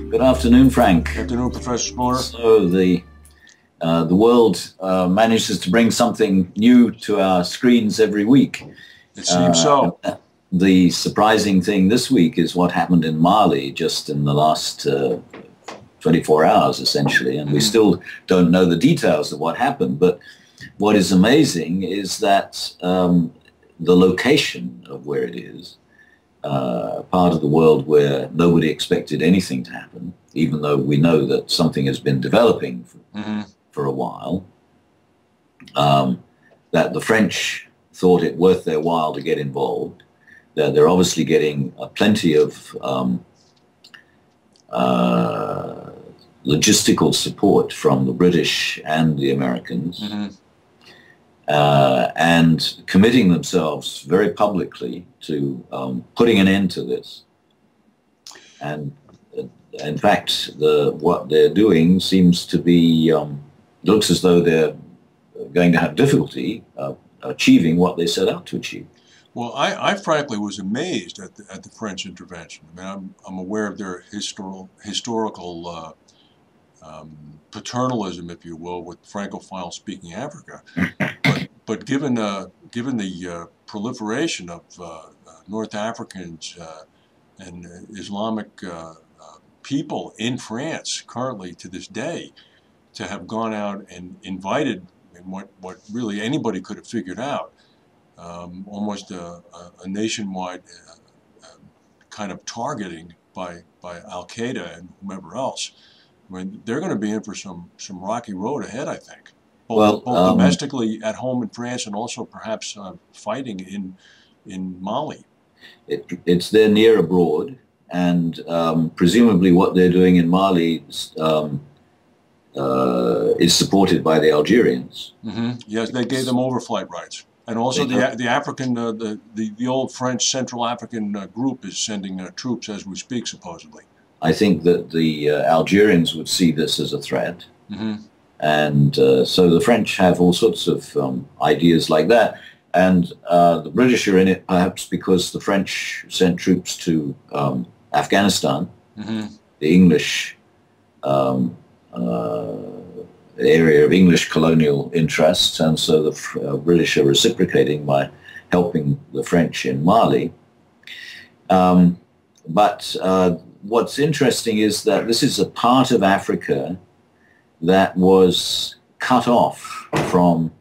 Good afternoon, Frank. Good afternoon, Professor Spooner. So the world manages to bring something new to our screens every week. It seems so. The surprising thing this week is what happened in Mali just in the last 24 hours, essentially, and we still don't know the details of what happened. But what is amazing is that the location of where it is, part of the world where nobody expected anything to happen, even though we know that something has been developing for a while, that the French thought it worth their while to get involved, that they're obviously getting plenty of logistical support from the British and the Americans, and committing themselves very publicly to putting an end to this. And in fact, what they're doing seems to be, looks as though they're going to have difficulty achieving what they set out to achieve. Well, I frankly was amazed at the French intervention. I mean, I'm aware of their historical paternalism, if you will, with Francophile-speaking Africa. But given the proliferation of North Africans and Islamic people in France currently to this day, to have gone out and invited, and what really anybody could have figured out, almost a nationwide kind of targeting by Al-Qaeda and whomever else. I mean, they're going to be in for some rocky road ahead, I think. Both domestically at home in France and also perhaps fighting in Mali. It's their near abroad, and presumably what they're doing in Mali is supported by the Algerians. Yes, they gave them overflight rights. And also the African, the old French Central African group is sending troops as we speak, supposedly. I think that the Algerians would see this as a threat. And so the French have all sorts of ideas like that. And the British are in it perhaps because the French sent troops to Afghanistan, the English area of English colonial interests, and so the British are reciprocating by helping the French in Mali. But what's interesting is that this is a part of Africa that was cut off from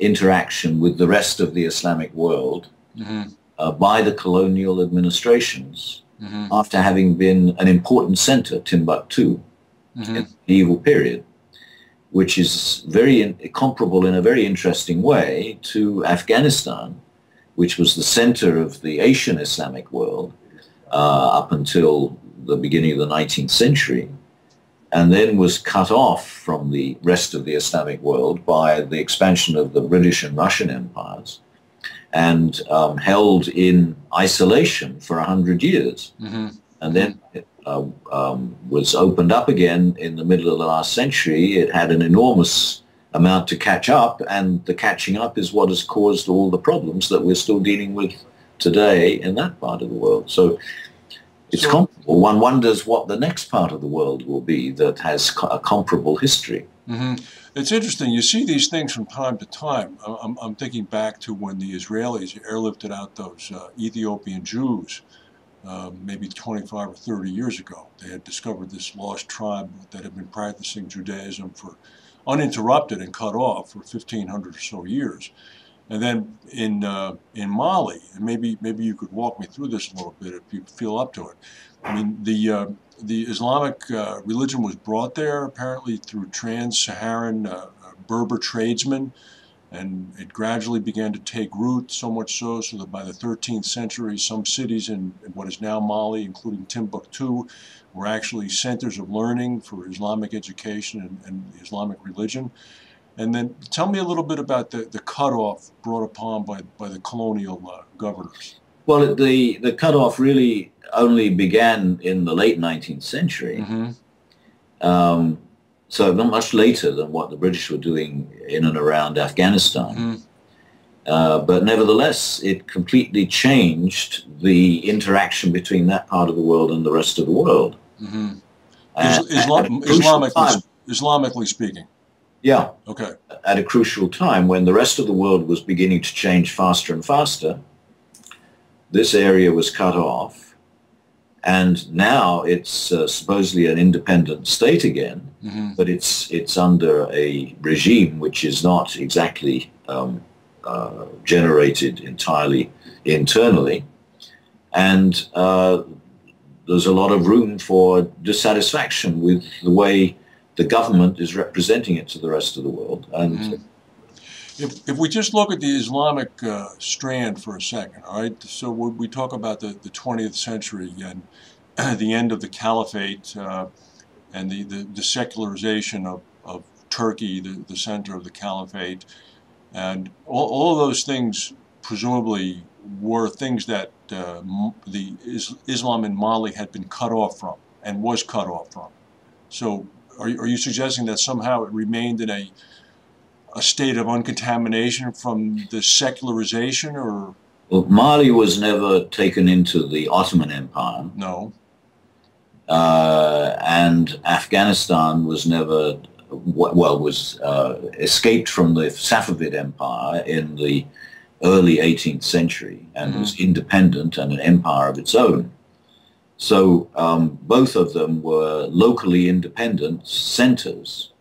interaction with the rest of the Islamic world by the colonial administrations after having been an important center, Timbuktu, in the medieval period, which is very comparable in a very interesting way to Afghanistan, which was the center of the Asian Islamic world up until the beginning of the 19th century, and then was cut off from the rest of the Islamic world by the expansion of the British and Russian empires, and held in isolation for 100 years. And then it was opened up again in the middle of the last century. It had an enormous amount to catch up, and the catching up is what has caused all the problems that we're still dealing with today in that part of the world. So it's comparable. One wonders what the next part of the world will be that has a comparable history. It's interesting. You see these things from time to time. I'm thinking back to when the Israelis airlifted out those Ethiopian Jews maybe 25 or 30 years ago. They had discovered this lost tribe that had been practicing Judaism for uninterrupted and cut off for 1,500 or so years. And then in Mali, and maybe you could walk me through this a little bit if you feel up to it. I mean, the Islamic religion was brought there apparently through trans-Saharan Berber tradesmen, and it gradually began to take root, so much so that by the 13th century, some cities in what is now Mali, including Timbuktu, were actually centers of learning for Islamic education and the Islamic religion. And then tell me a little bit about the cutoff brought upon by the colonial governors. Well, the cutoff really only began in the late 19th century. So not much later than what the British were doing in and around Afghanistan. But nevertheless, it completely changed the interaction between that part of the world and the rest of the world. Islamically speaking. Yeah. Okay. At a crucial time when the rest of the world was beginning to change faster and faster, this area was cut off, and now it's supposedly an independent state again, but it's under a regime which is not exactly generated entirely internally, and there's a lot of room for dissatisfaction with the way the government is representing it to the rest of the world. And if we just look at the Islamic strand for a second, all right, so we talk about the 20th century and the end of the caliphate and the secularization of Turkey, the center of the caliphate, and all of those things presumably were things that the Islam in Mali had been cut off from and was cut off from. So are you suggesting that somehow it remained in a state of uncontamination from the secularization, or? Well, Mali was never taken into the Ottoman Empire. No. And Afghanistan was never, was escaped from the Safavid Empire in the early 18th century and was independent and an empire of its own. So both of them were locally independent centers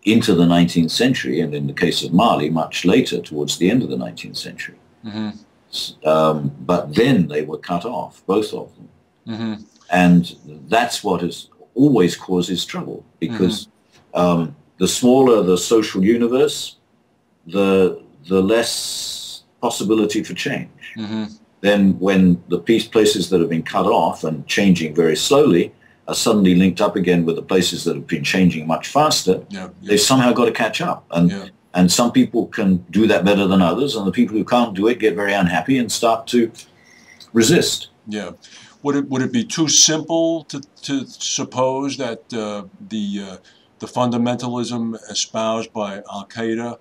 into the 19th century, and in the case of Mali, much later, towards the end of the 19th century. But then they were cut off, both of them. And that's what has always causes trouble, because the smaller the social universe, the less possibility for change. Then when the places that have been cut off and changing very slowly are suddenly linked up again with the places that have been changing much faster, they've somehow got to catch up. And some people can do that better than others, and the people who can't do it get very unhappy and start to resist. Yeah. Would it be too simple to suppose that the fundamentalism espoused by Al-Qaeda,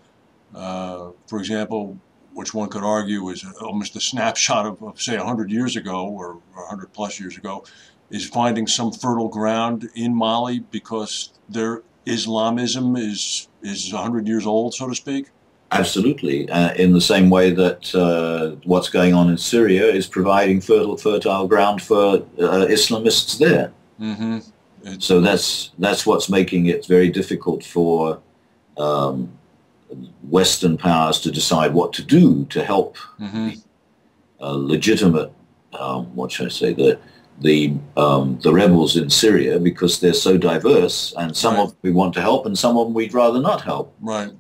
for example, which one could argue is almost a snapshot of say 100 years ago or 100 plus years ago, is finding some fertile ground in Mali because their Islamism is 100 years old, so to speak? Absolutely. In the same way that what's going on in Syria is providing fertile ground for Islamists there. So that's what's making it very difficult for Western powers to decide what to do to help the legitimate, what should I say, the rebels in Syria, because they're so diverse, and some of them we want to help and some of them we'd rather not help. Right.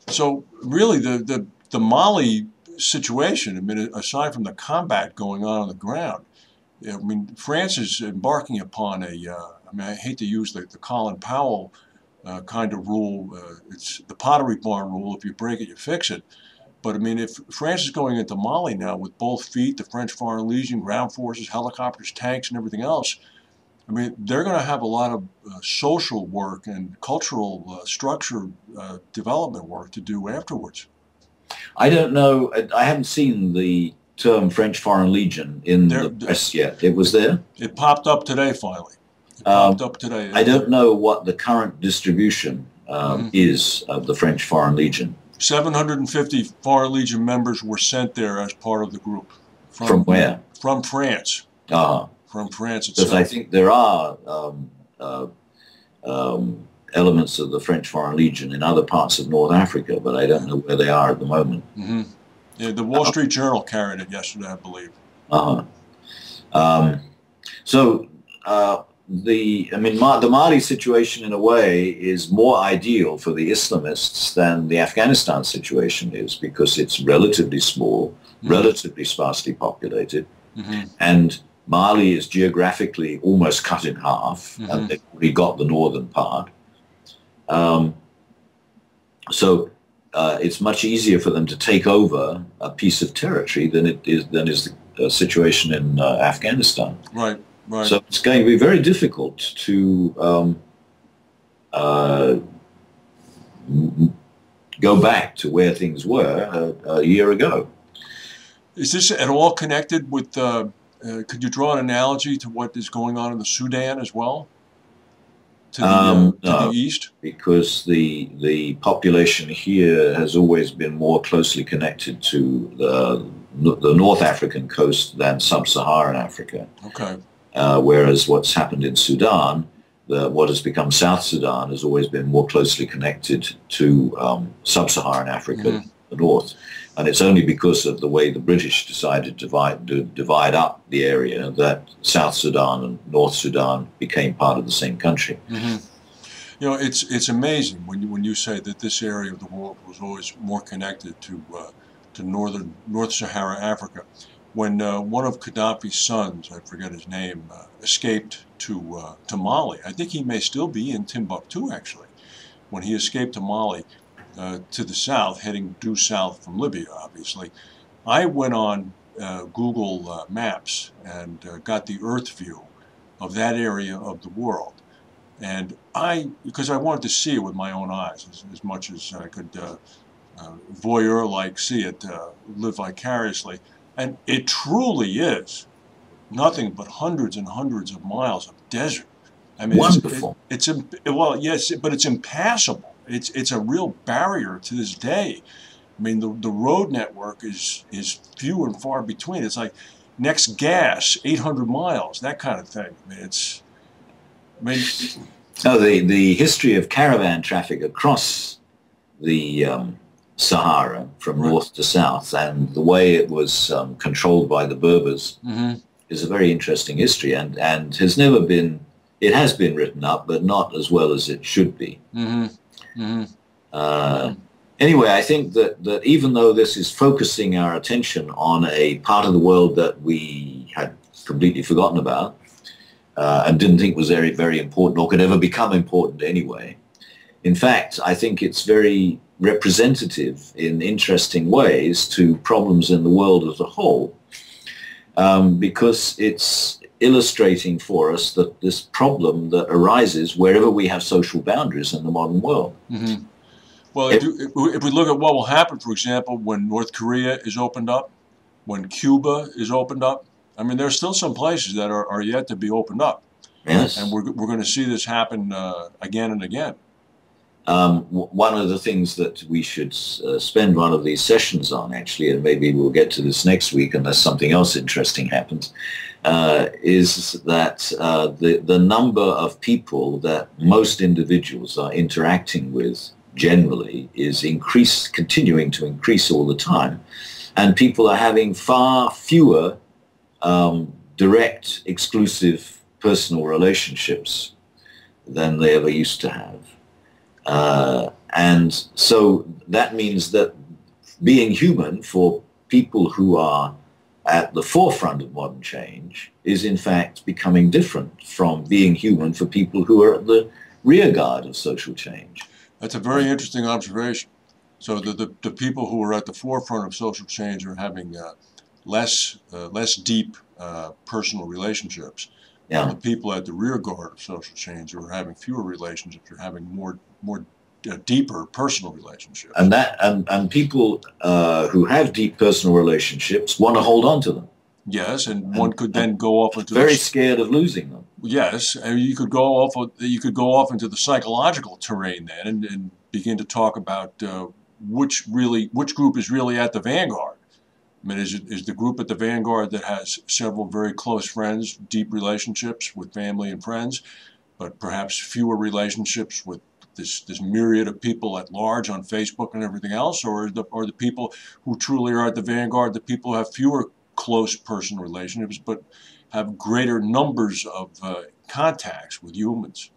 So really the Mali situation, I mean, aside from the combat going on the ground, I mean, France is embarking upon I mean, I hate to use the Colin Powell kind of rule. It's the Pottery Barn rule. If you break it, you fix it. But I mean, if France is going into Mali now with both feet, the French Foreign Legion, ground forces, helicopters, tanks, and everything else, I mean, they're going to have a lot of social work and cultural structure development work to do afterwards. I don't know. I haven't seen the term French Foreign Legion in the press yet. It was there? It popped up today, finally. It popped up today. I don't know what the current distribution is of the French Foreign Legion. 750 Foreign Legion members were sent there as part of the group. From where? From France. From France itself. Because I think there are elements of the French Foreign Legion in other parts of North Africa, but I don't know where they are at the moment. Yeah, the Wall Street Journal carried it yesterday, I believe. The Mali situation, in a way, is more ideal for the Islamists than the Afghanistan situation is, because it's relatively small, relatively sparsely populated, and Mali is geographically almost cut in half, and they've already got the northern part. So it's much easier for them to take over a piece of territory than is the situation in Afghanistan. Right. So it's going to be very difficult to go back to where things were a year ago. Is this at all connected with could you draw an analogy to what is going on in the Sudan as well, to the No, east? because the population here has always been more closely connected to the North African coast than sub-Saharan Africa. Okay. Whereas what's happened in Sudan, what has become South Sudan, has always been more closely connected to sub-Saharan Africa, the north. And it's only because of the way the British decided to divide up the area that South Sudan and North Sudan became part of the same country. You know, it's amazing when you say that this area of the world was always more connected to North Sahara Africa. When one of Gaddafi's sons, I forget his name, escaped to Mali, I think he may still be in Timbuktu actually. When he escaped to Mali, to the south, heading due south from Libya, obviously, I went on Google Maps and got the Earth view of that area of the world. And because I wanted to see it with my own eyes as much as I could voyeur-like see it, live vicariously. And it truly is nothing but hundreds and hundreds of miles of desert. I mean, Wonderful. Well, yes, but it's impassable. It's a real barrier to this day. I mean, the road network is few and far between. It's like next gas, 800 miles, that kind of thing. The history of caravan traffic across the Sahara from north to south and the way it was controlled by the Berbers is a very interesting history and has never been, it has been written up, but not as well as it should be. Anyway, I think that even though this is focusing our attention on a part of the world that we had completely forgotten about and didn't think was very, very important or could ever become important anyway, in fact, I think it's very representative in interesting ways to problems in the world as a whole, because it's illustrating for us that this problem that arises wherever we have social boundaries in the modern world. Well, if we look at what will happen, for example, when North Korea is opened up, when Cuba is opened up, I mean, there's still some places that are yet to be opened up. Yes. And we're going to see this happen again and again. One of the things that we should spend one of these sessions on, actually, and maybe we'll get to this next week unless something else interesting happens, is that the number of people that most individuals are interacting with generally is continuing to increase all the time. And people are having far fewer direct, exclusive personal relationships than they ever used to have. And so that means that being human for people who are at the forefront of modern change is in fact becoming different from being human for people who are at the rear guard of social change. That's a very interesting observation. So the people who are at the forefront of social change are having less deep personal relationships. Yeah. The people at the rear guard of social change who are having fewer relationships are having more deeper personal relationships. And people who have deep personal relationships want to hold on to them. Yes, and one could then go off into very scared of losing them. Yes, and you could go off into the psychological terrain then and begin to talk about which group is really at the vanguard. I mean, is the group at the vanguard that has several very close friends, deep relationships with family and friends, but perhaps fewer relationships with this myriad of people at large on Facebook and everything else, or the people who truly are at the vanguard, the people who have fewer close personal relationships, but have greater numbers of contacts with humans?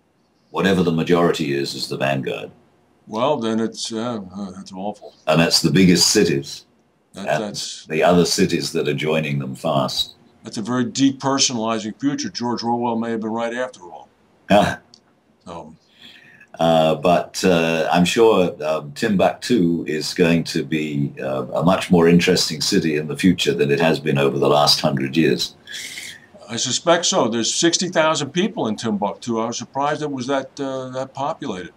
Whatever the majority is the vanguard. Well, then that's awful. And that's the biggest cities. That's the other cities that are joining them fast. That's a very depersonalizing future. George Orwell may have been right after all. Yeah. So. But I'm sure Timbuktu is going to be a much more interesting city in the future than it has been over the last 100 years. I suspect so. There's 60,000 people in Timbuktu. I was surprised it was that populated.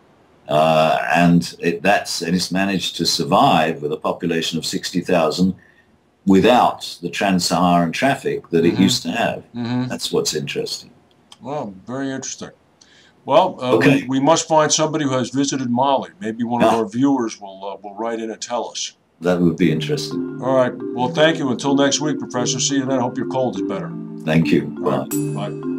And it's managed to survive with a population of 60,000 without the trans-Saharan traffic that it used to have. Mm-hmm. That's what's interesting. Well, very interesting. Well, Okay. we must find somebody who has visited Mali. Maybe one of our viewers will write in and tell us. That would be interesting. All right. Well, thank you. Until next week, Professor. See you then. I hope your cold is better. Thank you. Bye. All right. Bye.